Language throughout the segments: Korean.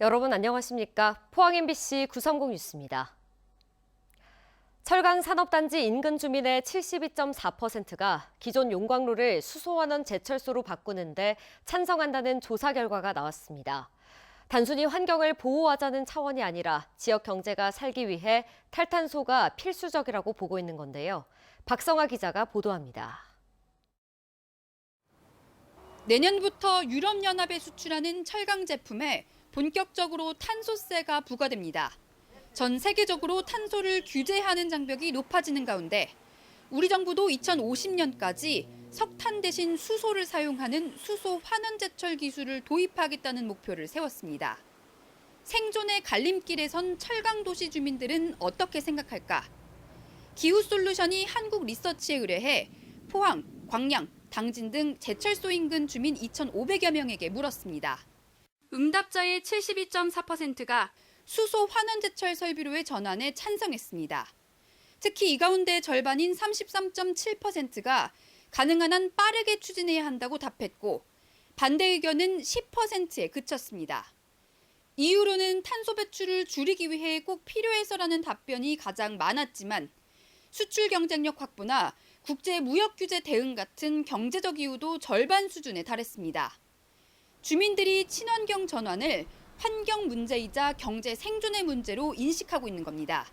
여러분 안녕하십니까? 포항 MBC 930 뉴스입니다. 철강 산업단지 인근 주민의 72.4%가 기존 용광로를 수소환원 제철소로 바꾸는데 찬성한다는 조사 결과가 나왔습니다. 단순히 환경을 보호하자는 차원이 아니라 지역 경제가 살기 위해 탈탄소가 필수적이라고 보고 있는 건데요. 박성아 기자가 보도합니다. 내년부터 유럽연합에 수출하는 철강 제품에 본격적으로 탄소세가 부과됩니다. 전 세계적으로 탄소를 규제하는 장벽이 높아지는 가운데 우리 정부도 2050년까지 석탄 대신 수소를 사용하는 수소 환원제철 기술을 도입하겠다는 목표를 세웠습니다. 생존의 갈림길에 선 철강 도시 주민들은 어떻게 생각할까? 기후솔루션이 한국리서치에 의뢰해 포항, 광양, 당진 등 제철소 인근 주민 2,500여 명에게 물었습니다. 응답자의 72.4%가 수소 환원제철 설비로의 전환에 찬성했습니다. 특히 이 가운데 절반인 33.7%가 가능한 한 빠르게 추진해야 한다고 답했고 반대 의견은 10%에 그쳤습니다. 이유로는 탄소 배출을 줄이기 위해 꼭 필요해서라는 답변이 가장 많았지만 수출 경쟁력 확보나 국제 무역 규제 대응 같은 경제적 이유도 절반 수준에 달했습니다. 주민들이 친환경 전환을 환경 문제이자 경제 생존의 문제로 인식하고 있는 겁니다.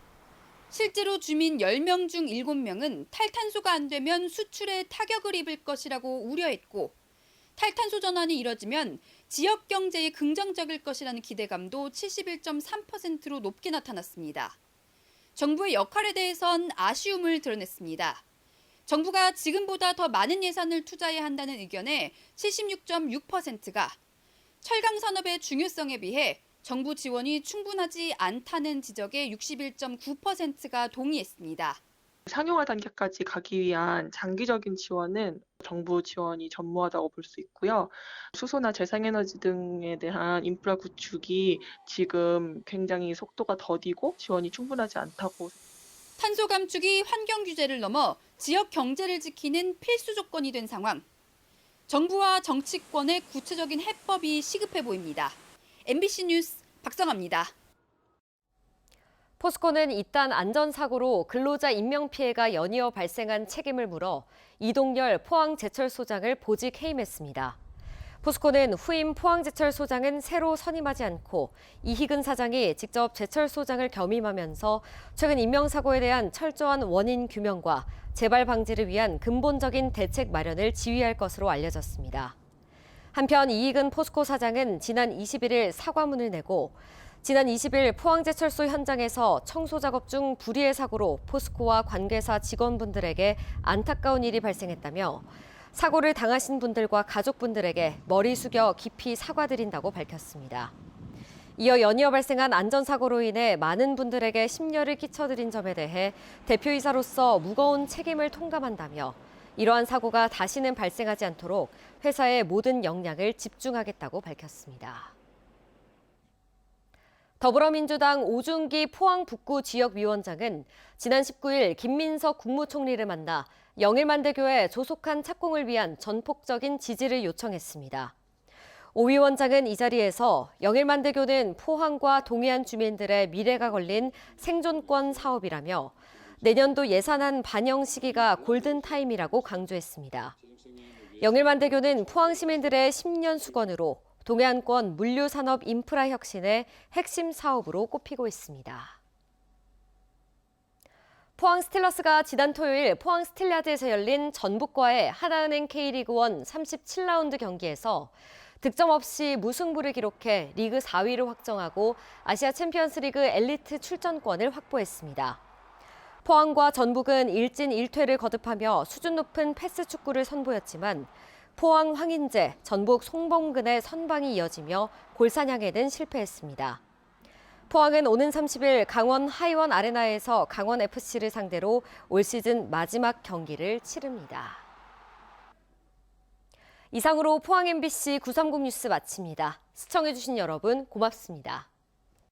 실제로 주민 10명 중 7명은 탈탄소가 안 되면 수출에 타격을 입을 것이라고 우려했고 탈탄소 전환이 이뤄지면 지역 경제에 긍정적일 것이라는 기대감도 71.3%로 높게 나타났습니다. 정부의 역할에 대해선 아쉬움을 드러냈습니다. 정부가 지금보다 더 많은 예산을 투자해야 한다는 의견에 76.6%가 철강 산업의 중요성에 비해 정부 지원이 충분하지 않다는 지적에 61.9%가 동의했습니다. 상용화 단계까지 가기 위한 장기적인 지원은 정부 지원이 전무하다고 볼 수 있고요. 수소나 재생에너지 등에 대한 인프라 구축이 지금 굉장히 속도가 더디고 지원이 충분하지 않다고. 탄소 감축이 환경 규제를 넘어 지역 경제를 지키는 필수 조건이 된 상황. 정부와 정치권의 구체적인 해법이 시급해 보입니다. MBC 뉴스 박성아입니다. 포스코는 이딴 안전사고로 근로자 인명피해가 연이어 발생한 책임을 물어 이동열 포항제철소장을 보직 해임했습니다. 포스코는 후임 포항제철소장은 새로 선임하지 않고 이희근 사장이 직접 제철소장을 겸임하면서 최근 인명사고에 대한 철저한 원인 규명과 재발 방지를 위한 근본적인 대책 마련을 지휘할 것으로 알려졌습니다. 한편 이희근 포스코 사장은 지난 21일 사과문을 내고 지난 20일 포항제철소 현장에서 청소 작업 중 불의의 사고로 포스코와 관계사 직원분들에게 안타까운 일이 발생했다며 사고를 당하신 분들과 가족분들에게 머리 숙여 깊이 사과드린다고 밝혔습니다. 이어 연이어 발생한 안전사고로 인해 많은 분들에게 심려를 끼쳐드린 점에 대해 대표이사로서 무거운 책임을 통감한다며 이러한 사고가 다시는 발생하지 않도록 회사의 모든 역량을 집중하겠다고 밝혔습니다. 더불어민주당 오중기 포항 북구 지역위원장은 지난 19일 김민석 국무총리를 만나 영일만대교에 조속한 착공을 위한 전폭적인 지지를 요청했습니다. 오 위원장은 이 자리에서 영일만대교는 포항과 동해안 주민들의 미래가 걸린 생존권 사업이라며 내년도 예산안 반영 시기가 골든타임이라고 강조했습니다. 영일만대교는 포항 시민들의 10년 수건으로 동해안권 물류산업 인프라 혁신의 핵심 사업으로 꼽히고 있습니다. 포항 스틸러스가 지난 토요일 포항 스틸야드에서 열린 전북과의 하나은행 K리그1 37라운드 경기에서 득점 없이 무승부를 기록해 리그 4위를 확정하고 아시아 챔피언스리그 엘리트 출전권을 확보했습니다. 포항과 전북은 일진 1퇴를 거듭하며 수준 높은 패스 축구를 선보였지만 포항 황인재, 전북 송범근의 선방이 이어지며 골사냥에는 실패했습니다. 포항은 오는 30일 강원 하이원 아레나에서 강원FC를 상대로 올 시즌 마지막 경기를 치릅니다. 이상으로 포항 MBC 930 뉴스 마칩니다. 시청해주신 여러분 고맙습니다.